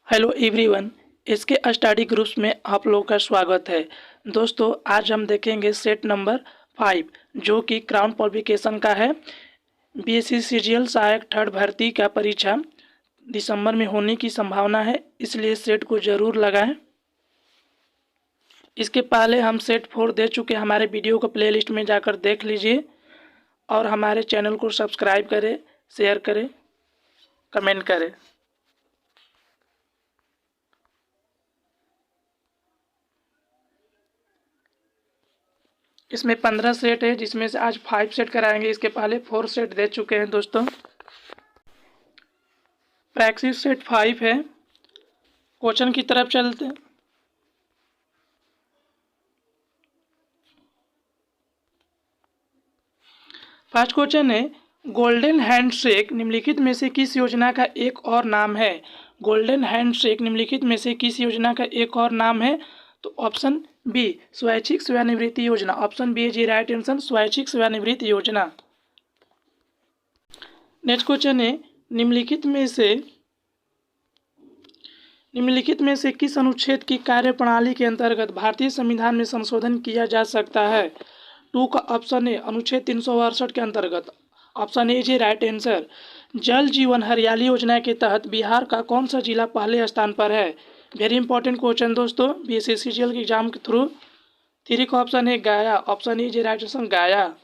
Hello everyone. इसके study groups में आप लोगों का स्वागत है। दोस्तों, आज हम देखेंगे सेट नंबर 5 जो कि क्राउन पब्लिकेशन का है। बीएससी सीजीएल सहायक थर्ड भर्ती का परीक्षा दिसंबर में होने की संभावना है, इसलिए सेट को ज़रूर लगाएं। इसके पहले हम सेट 4 दे चुके, हमारे वीडियो को प्लेलिस्ट में जाकर देख लीजिए और हमारे चैनल को सब्सक्राइब करें, शेयर करें, कमेंट करें। इसमें 15 सेट है, जिसमें से आज 5 सेट कराएंगे। इसके पहले 4 सेट दे चुके हैं दोस्तों। प्रैक्टिस सेट 5 है। क्वेश्चन की तरफ चलते हैं। फर्स्ट क्वेश्चन है, गोल्डन हैंडशेक निम्नलिखित में से किस योजना का एक और नाम है? गोल्डन हैंडशेक निम्नलिखित में से किस योजना का एक और नाम है? तो ऑप्शन बी स्वैच्छिक सेवानिवृत्ति योजना। ऑप्शन बी जी राइट आंसर, स्वैच्छिक सेवानिवृत्ति योजना। नेक्स्ट क्वेश्चन है, निम्नलिखित में से किस अनुच्छेद की कार्यप्रणाली के अंतर्गत भारतीय संविधान में संशोधन किया जा सकता है? 2 का ऑप्शन है अनुच्छेद 362 के अंतर्गत। Option A ji right answer. जल जीवन हरियाली योजना के तहत बिहार का कौन सा जिला पहले स्थान पर है? वेरी इंपॉर्टेंट क्वेश्चन दोस्तों, बीएससी सीजीएल के एग्जाम के थ्रू। 3 का ऑप्शन है गया। Option A ji right answer, गया।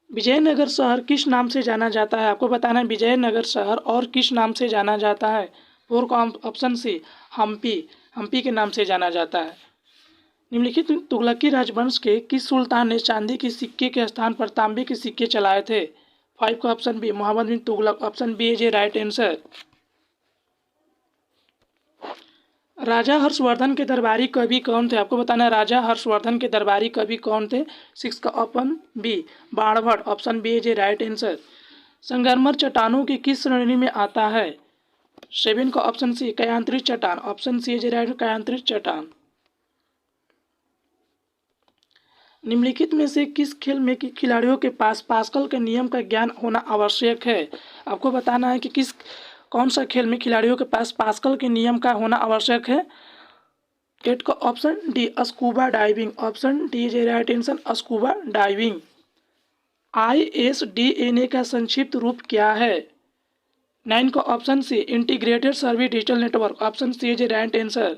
विजयनगर शहर किस नाम से जाना जाता है? आपको बताना है विजयनगर शहर और किस नाम से जाना जाता है। 4 का ऑप्शन सी हम्पी। हम्पी के नाम से जाना जाता है। निम्नलिखित तुगलकी राजवंश के किस सुल्तान ने चांदी के सिक्के के स्थान पर तांबे के सिक्के चलाए थे? 5 का option B Mohammad bin Tughlaq. Option B is a right answer. राजा हर्षवर्धन के दरबारी कवि कौन थे? आपको बताना है राजा हर्षवर्धन के दरबारी कवि कौन थे? 6 का option B Banabhatta. Option B is a right answer. संगमरमर चट्टानों की किस श्रेणी में आता है? 7 का ऑप्शन सी कायांतरित चट्टान। Option C is a right, कायांतरित चट्टान। निम्नलिखित में से किस खेल में कि खिलाड़ियों के पास पास्कल के नियम का ज्ञान होना आवश्यक है? आपको बताना है कि कौन सा खेल में खिलाड़ियों के पास पास्कल के नियम का होना आवश्यक है। 8 का option D scuba diving. Option D is right answer, scuba diving. ISDNA का संक्षिप्त रूप क्या है? 9 का ऑप्शन सी integrated service digital network. Option C is right answer.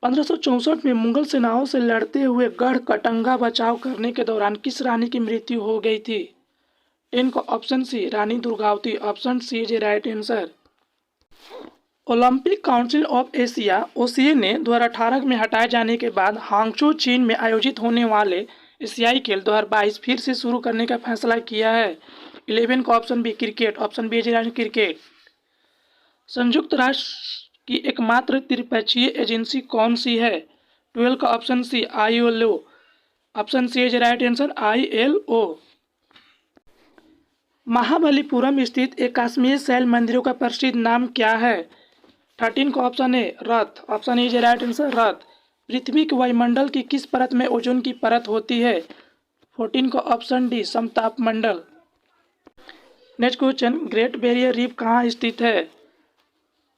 1564 में मुगल सेनाओं से लड़ते हुए गढ़ कटंगा बचाव करने के दौरान किस रानी की मृत्यु हो गई थी? 10 का option C Rani Durgavati. Option C is right answer. Olympic Council of Asia OCA द्वारा 2018 में हटाए जाने के बाद हांगझो चीन में आयोजित होने वाले एशियाई खेल 2022 फिर से शुरू करने का फैसला किया है। 11 का option B cricket. Option B is right, cricket. संयुक्त राष्ट्र की एकमात्र त्रिपक्षीय एजेंसी कौन सी है? 12 का option C ILO। Option C is right answer, ILO। Mahabalipuram स्थित एक कश्मीर शैल मंदिरों का प्रसिद्ध नाम क्या है? 13 का ऑप्शन है रथ। ऑप्शन इज राइट आंसर, रथ। पृथ्वी के वायुमंडल की किस परत में ओजोन की परत होती है? 14 का ऑप्शन डी समताप मंडल। Next question, Great Barrier Reef कहाँ स्थित है?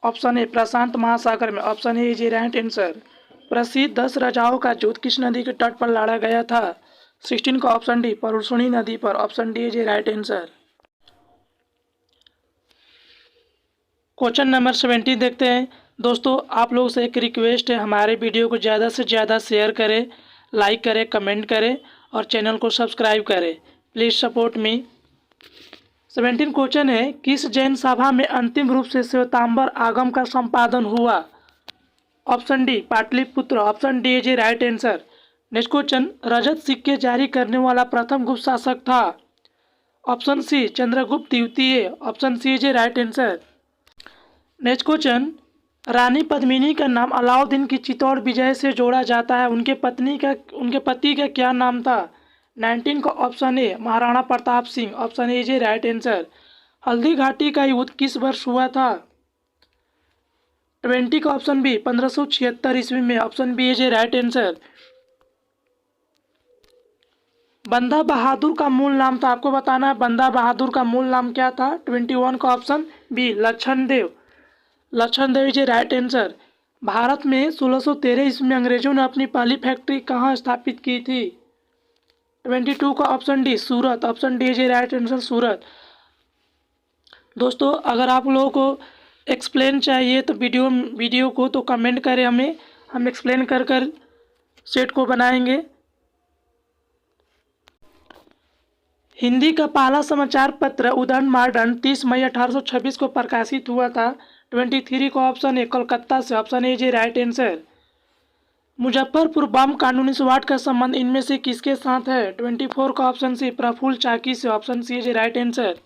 ऑप्शन ए प्रशांत महासागर में। Option A is right answer. प्रसिद्ध 10 राजाओं का युद्ध किस नदी के तट पर लड़ा गया था? 16 का ऑप्शन डी परुष्णी नदी पर। Option D is right answer. Question number 70 देखते हैं। दोस्तों, आप लोगों से एक रिक्वेस्ट है, हमारे वीडियो को ज़्यादा से ज़्यादा शेयर करें, लाइक करें, कमेंट करें और चैनल को सब्सक्राइब करें। Please support me. 17 क्वेश्चन है, किस जैन सभा में अंतिम रूप से श्वेतांबर आगम का संपादन हुआ? Option D Pataliputra. Option D is right answer. Next question, रजत सिक्के जारी करने वाला प्रथम गुप्त शासक था? ऑप्शन सी चंद्रगुप्त द्वितीय। Option C is right answer. Next question, रानी पद्मिनी का नाम अलाउद्दीन की चित्तौड़ विजय से जोड़ा जाता है, उनके पति का क्या नाम था? 19 का option A Maharana Pratap Singh. Option A is right answer. Haldi Ghati का युद्ध किस वर्ष हुआ था? 20 का ऑप्शन बी 1576 ईस्वी में। Option B is right answer. Banda Bahadur का मूल नाम था, आपको बताना है बंदा बहादुर का मूल नाम क्या था। 21 का ऑप्शन बी लक्षण देव। लक्षण देव इज राइट आंसर। भारत में 1613 ईस्वी में अंग्रेजों ने अपनी पहली फैक्ट्री कहाँ स्थापित की थी। 22 का option D Surat. Option D is right answer Surat. दोस्तों अगर आप लोगों को एक्सप्लेन चाहिए तो वीडियो को तो कमेंट करें हमें, हम एक्सप्लेन कर कर सेट को बनाएंगे। हिंदी का पहला समाचार पत्र उदयन मॉडर्न 30 मई 1826 को प्रकाशित हुआ था। 23 का ऑप्शन है कोलकाता से। Option A ji right answer. Muzaffarpur bomb कानूनी स्वाट का संबंध इनमें से किसके साथ है। 24 का ऑप्शन सी प्रफुल्ल चाकी से। ऑप्शन सी जी राइट आंसर।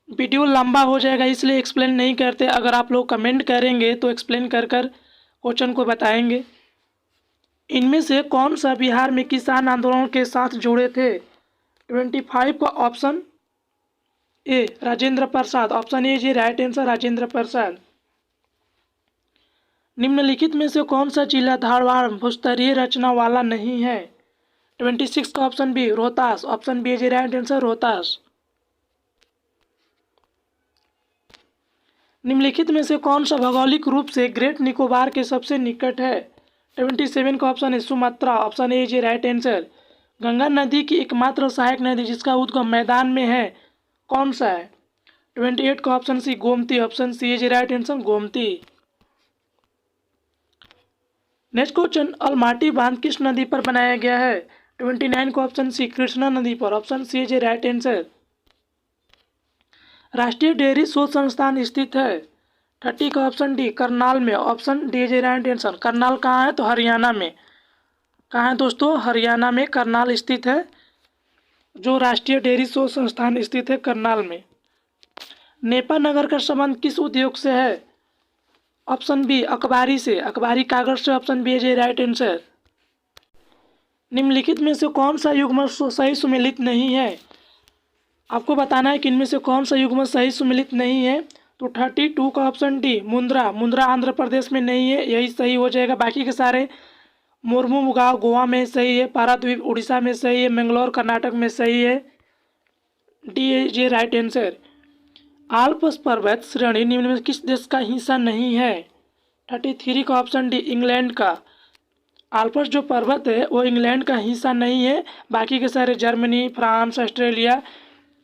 वीडियो लंबा हो जाएगा इसलिए एक्सप्लेन नहीं करते, अगर आप लोग कमेंट करेंगे तो एक्सप्लेन कर कर क्वेश्चन को बताएंगे। इनमें से कौन सा बिहार में किसान आंदोलन के साथ जुड़े थे। 25 का option A Rajendra Prasad. Option A ji right answer Rajendra Prasad. निम्नलिखित में से कौन सा जिला धारवाड़ भूस्तरीय रचना वाला नहीं है। 26 का option B Rohtas. Option B जी राइट आंसर रोहतास। निम्नलिखित में से कौन सा भौगोलिक रूप से ग्रेट निकोबार के सबसे निकट है। 27 का ऑप्शन है Sumatra. Option A ji right answer. Ganga नदी की एकमात्र सहायक नदी जिसका उद्गम मैदान में है कौन सा है। 28 का option C Gomti. Option C जी right answer Gomti. Next question Almatti बांध किस नदी पर बनाया गया है। 29 का ऑप्शन सी कृष्णा नदी पर। ऑप्शन सी जी राइट आंसर। राष्ट्रीय डेयरी शोध संस्थान स्थित है। 30 का ऑप्शन डी करनाल में। Option D is right answer. Karnal कहाँ है तो हरियाणा में। कहाँ है दोस्तों हरियाणा में करनाल स्थित है। जो राष्ट्रीय डेयरी शोध संस्थान स्थित है करनाल में। नेपा नगर का संबंध किस उद्योग से है। ऑप्शन बी अखबारी से। अखबारी कागज से। Option B is right answer. निम्नलिखित में से कौन सा युग्म सही सुमेलित नहीं है। आपको बताना है कि इनमें से कौन सा युग्म सही सुमेलित नहीं है। तो 32 का ऑप्शन डी मुंद्रा। मुंद्रा आंध्र प्रदेश में नहीं है, यही सही हो जाएगा। बाकी के सारे मुर्मुगांव गोवा में सही है, पाराद्वीप उड़ीसा में सही है, मैंगलोर कर्नाटक में सही है। D J right answer. Alps पर्वत श्रेणी निम्न में किस देश का हिस्सा नहीं है। 33 का ऑप्शन डी इंग्लैंड का। आल्प्स जो पर्वत है वो इंग्लैंड का हिस्सा नहीं है, बाकी के सारे जर्मनी फ्रांस ऑस्ट्रेलिया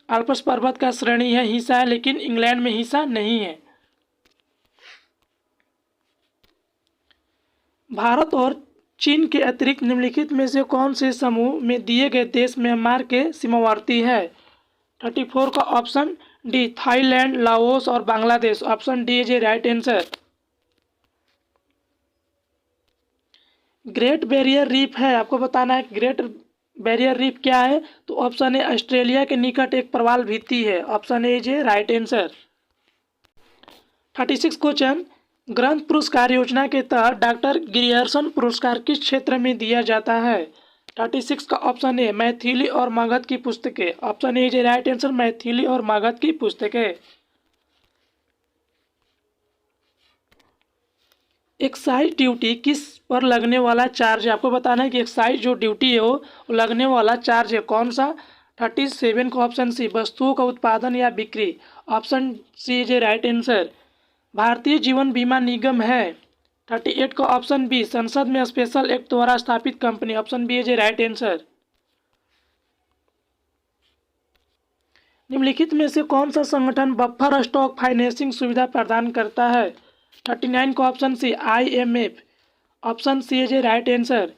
आल्प्स पर्वत का श्रेणी है हिस्सा है, लेकिन इंग्लैंड में हिस्सा नहीं है। भारत और चीन के अतिरिक्त निम्नलिखित में से कौन से समूह में दिए गए देश म्यांमार के सीमावर्ती है। 34 का ऑप्शन डी थाईलैंड लाओस और Bangladesh. Option D is right answer. Great Barrier reef है, आपको बताना है ग्रेट बैरियर रीफ क्या है। तो ऑप्शन ए ऑस्ट्रेलिया के निकट एक प्रवाल भित्ति है। Option A is right answer. 36 question ग्रंथ पुरस्कार योजना के तहत डॉक्टर गिरियर्सन पुरस्कार किस क्षेत्र में दिया जाता है। 36 का ऑप्शन ए मैथिली और मगध की पुस्तकें। Option A is right answer Maithili और मगध की पुस्तकें। एक्साइज ड्यूटी किस पर लगने वाला चार्ज है। आपको बताना है कि एक्साइज जो ड्यूटी है वो लगने वाला चार्ज है कौन सा। 37 का ऑप्शन सी वस्तुओं का उत्पादन या बिक्री। Option C is right answer. भारतीय जीवन बीमा निगम है। 38 का ऑप्शन बी संसद में स्पेशल एक्ट द्वारा स्थापित company. Option B is right answer. निम्नलिखित में से कौन सा संगठन बफर स्टॉक फाइनेंसिंग सुविधा प्रदान करता है। 39 का option C IMF। Option C is right answer.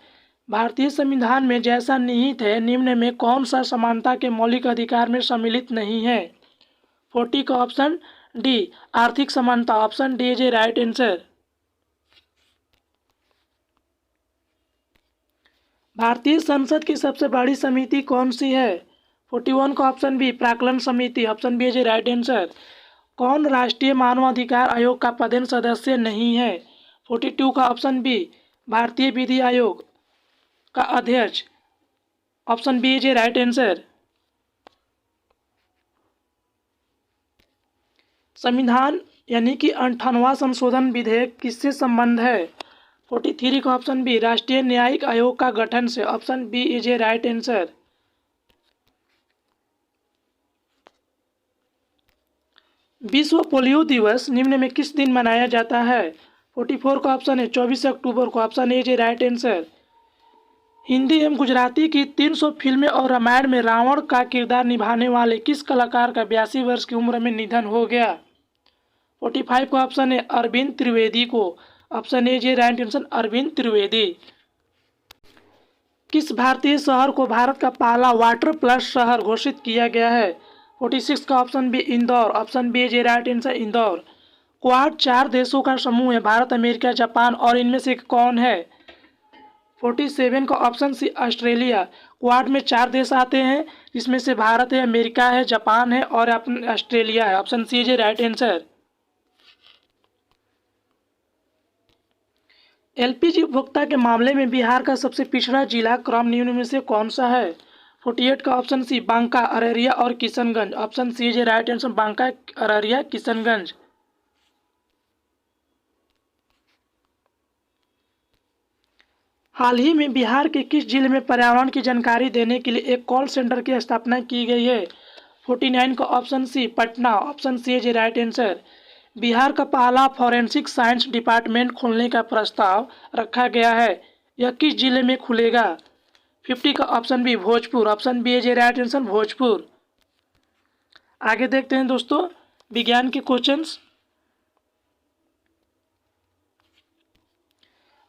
भारतीय संविधान में जैसा निहित है निम्न में कौन सा समानता के मौलिक अधिकार में सम्मिलित नहीं है। 40 का ऑप्शन डी आर्थिक समानता। Option D is right answer. भारतीय संसद की सबसे बड़ी समिति कौन सी है। 41 का ऑप्शन बी प्राक्कलन समिति। Option B is right answer. कौन राष्ट्रीय मानवाधिकार आयोग का पदेन सदस्य नहीं है। 42 का ऑप्शन बी भारतीय विधि आयोग का अध्यक्ष। Option B is right answer. संविधान यानी कि 58वां संशोधन विधेयक किससे संबंध है। 43 का ऑप्शन बी राष्ट्रीय न्यायिक आयोग का गठन से, option B is a right answer. विश्व पोलियो दिवस निम्न में किस दिन मनाया जाता है? 44 का ऑप्शन है 24 अक्टूबर को, option A is a right answer. Hindi एवं गुजराती की 300 फिल्में और रामायण में रावण का किरदार निभाने वाले किस कलाकार का 82 वर्ष की उम्र में निधन हो गया? 45 का ऑप्शन है अरविंद त्रिवेदी को, option A is right answer Arvind Trivedi. किस भारतीय शहर को भारत का पहला वाटर प्लस शहर घोषित किया गया है? 46 का option B Indore, option B is right answer Indore. Quad 4 देशों का समूह है, भारत, अमेरिका, जापान, और इनमें से कौन है? 47 का ऑप्शन सी ऑस्ट्रेलिया। क्वाड में 4 देश आते हैं, जिसमें से भारत है, अमेरिका है, जापान है और ऑस्ट्रेलिया है, option C is right answer. LPG उपभोक्ता के मामले में बिहार का सबसे पिछड़ा जिला क्रम निम्न में से कौन सा है? 48 का ऑप्शन सी बांका, अररिया और Kishanganj, option C is right answer Banka, Araria, Kishanganj. हाल ही में बिहार के किस जिले में पर्यावरण की जानकारी देने के लिए एक कॉल सेंटर की स्थापना की गई है? 49 का option C Patna, option C is right answer. Bihar का पहला फॉरेंसिक साइंस डिपार्टमेंट खोलने का प्रस्ताव रखा गया है, यह किस जिले में खुलेगा? 50 का option B Bhojpur, option B is right answer Bhojpur. आगे देखते हैं दोस्तों विज्ञान के क्वेश्चंस।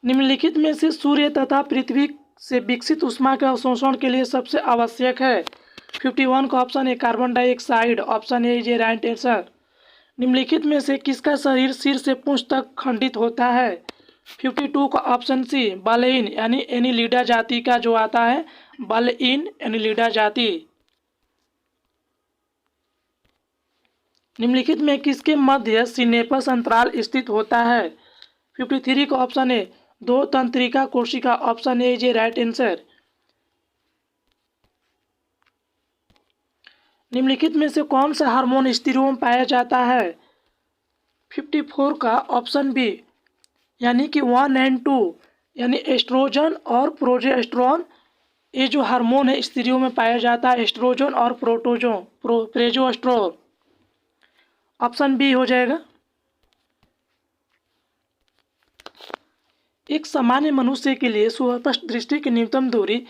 निम्नलिखित में से सूर्य तथा पृथ्वी से विकसित ऊष्मा के अवशोषण के लिए सबसे आवश्यक है? 51 का ऑप्शन है carbon dioxide, option A is right answer. निम्नलिखित में से किसका शरीर सिर से पूंछ तक खंडित होता है? 52 का ऑप्शन सी बलईन यानी एनिलिडा जाति का जो आता है, बलईन एनिलिडा जाति। निम्नलिखित में किसके मध्य सिनेपस अंतराल स्थित होता है? 53 का ऑप्शन है दो तंत्रिका कोशिका, option A is right answer. निम्नलिखित में से कौन सा हार्मोन स्त्रियों में पाया जाता है? 54 का ऑप्शन बी यानी कि 1 और 2 यानी एस्ट्रोजन और प्रोजेस्टेरोन, ये जो हार्मोन है स्त्रियों में पाया जाता है, एस्ट्रोजन और प्रोजेस्टेरोन, ऑप्शन बी हो जाएगा। एक सामान्य मनुष्य के लिए सुस्पष्ट दृष्टि की न्यूनतम दूरी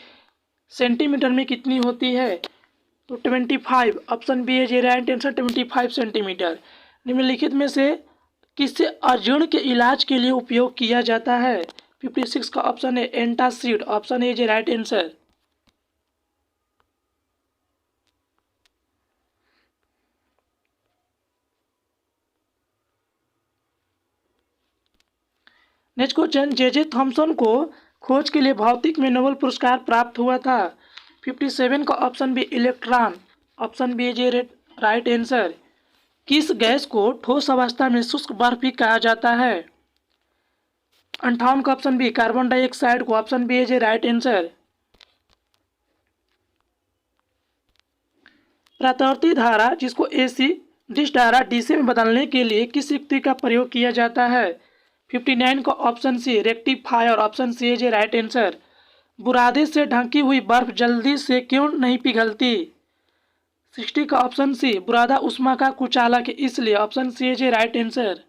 सेंटीमीटर में कितनी होती है? तो 25, ऑप्शन बी है राइट आंसर 25 सेंटीमीटर। निम्नलिखित में से किससे अजीर्ण के इलाज के लिए उपयोग किया जाता है? 56 का ऑप्शन है antacid, option A right answer. Next question, J Thomson को खोज के लिए भौतिक में नोबेल पुरस्कार प्राप्त हुआ था? 57 का option B electron, option B is right answer. किस गैस को ठोस अवस्था में शुष्क बर्फ भी कहा जाता है? 58 का ऑप्शन बी कार्बन डाइऑक्साइड को, option B is right answer. प्रत्यावर्ती धारा जिसको एसी डिश धारा डीसी में बदलने के लिए किस युक्ति का प्रयोग किया जाता है? 59 का option C rectifier, option C is right answer. बुरादे से ढकी हुई बर्फ जल्दी से क्यों नहीं पिघलती? 60 का ऑप्शन सी बुरादा उष्मा का कुचालक है इसलिए, option C is right answer.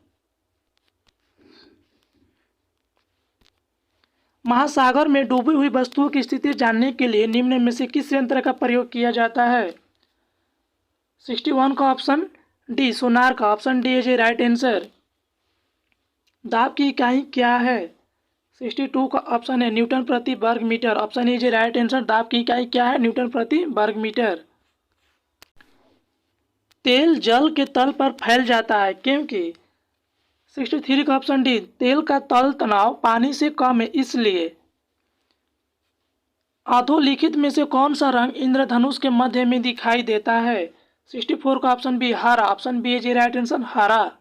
महासागर में डूबी हुई वस्तुओं की स्थिति जानने के लिए निम्न में से किस यंत्र का प्रयोग किया जाता है? 61 का ऑप्शन डी सोनार का, option D is right answer. दाब की इकाई क्या है? 62 का ऑप्शन है न्यूटन प्रति वर्ग metre, option is right answer. दाब की इकाई क्या है? न्यूटन प्रति वर्ग मीटर। तेल जल के तल पर फैल जाता है क्योंकि? 63 का ऑप्शन डी तेल का तल तनाव पानी से कम है इसलिए। अधोलिखित में से कौन सा रंग इंद्रधनुष के मध्य में दिखाई देता है? 64 का ऑप्शन बी हरा, option B is right answer हरा।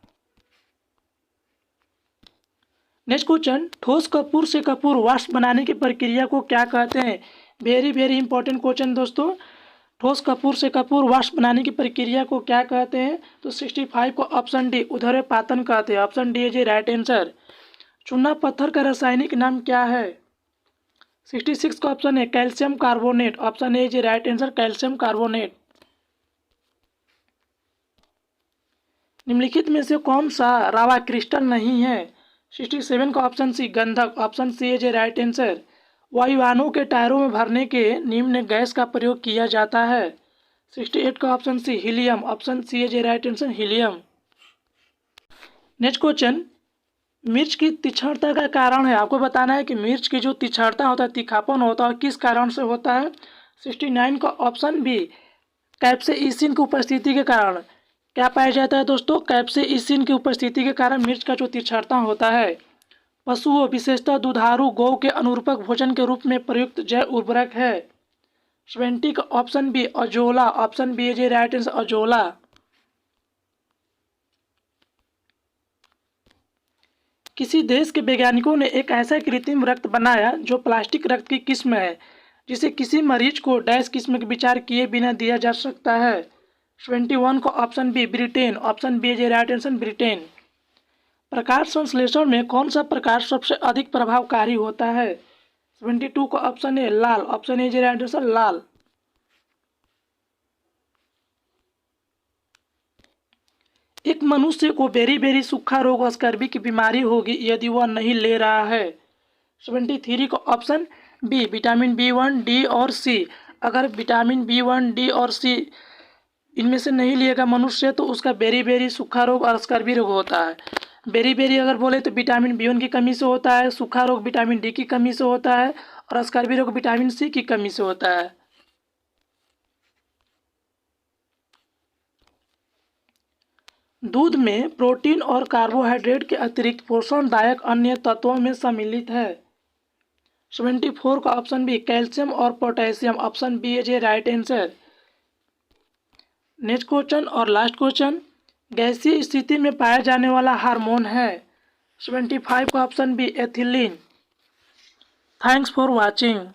नेक्स्ट क्वेश्चन, ठोस कपूर से कपूर वाष्प बनाने की प्रक्रिया को क्या कहते हैं? वेरी इंपॉर्टेंट क्वेश्चन दोस्तों। ठोस कपूर से कपूर वाष्प बनाने की प्रक्रिया को क्या कहते हैं? तो 65 को ऑप्शन डी उदर्पातन कहते हैं, option D is right answer. चूना पत्थर का रासायनिक नाम क्या है? 66 का ऑप्शन है calcium carbonate. Option A is right answer, calcium carbonate. निम्नलिखित में से कौन सा रावा क्रिस्टल नहीं है? 67 का ऑप्शन सी गंधक। Option C is right answer. वायुयानों के टायरों में भरने के निम्न गैस का प्रयोग किया जाता है? 68 का option C helium. Option C is right answer, helium. Next question, मिर्च की तीक्ष्णता का कारण है। आपको बताना है कि मिर्च की जो तीक्ष्णता होता है, तीखापन होता है, किस कारण से होता है? 69 का ऑप्शन बी कैप्सेइसिन की उपस्थिति के कारण। क्या पाया जाता है दोस्तों? कैप्सेइसिन की उपस्थिति के कारण मिर्च का जो तीक्ष्णता होता है। पशुओं विशेषतः दुधारू गौ के अनुरूपक भोजन के रूप में प्रयुक्त जैव उर्वरक है? 70 का option B azolla. Option B is right answer, azolla. किसी देश के वैज्ञानिकों ने एक ऐसा कृत्रिम रक्त बनाया जो प्लास्टिक रक्त की किस्म है, जिसे किसी मरीज को डैश किस्म के विचार किए बिना दिया जा सकता है? 21 का option B Britain. Option B is right answer, Britain. प्रकाश संश्लेषण में कौन सा प्रकाश सबसे अधिक प्रभावकारी होता है? 72 का ऑप्शन है लाल। ऑप्शन इज राइट आंसर, लाल। एक मनुष्य को बेरी सूखा रोग स्कर्वी की बीमारी होगी यदि वह नहीं ले रहा है? 73 का option B vitamin B1, D और सी। अगर विटामिन B1, डी और सी इनमें से नहीं लिएगा मनुष्य तो उसका बेरी सूखा रोग और स्कर्वी रोग होता है। बेरी अगर बोले तो विटामिन B1 की कमी से होता है, सूखा रोग विटामिन डी की कमी से होता है और स्कर्वी रोग विटामिन सी की कमी से होता है। दूध में प्रोटीन और कार्बोहाइड्रेट के अतिरिक्त पोषणदायक अन्य तत्वों में सम्मिलित है? 74 का ऑप्शन बी कैल्शियम और potassium. Option B is a right answer. Next question और लास्ट क्वेश्चन, गैसीय स्थिति में पाया जाने वाला हार्मोन है? 75 का option B ethylene. Thanks for watching.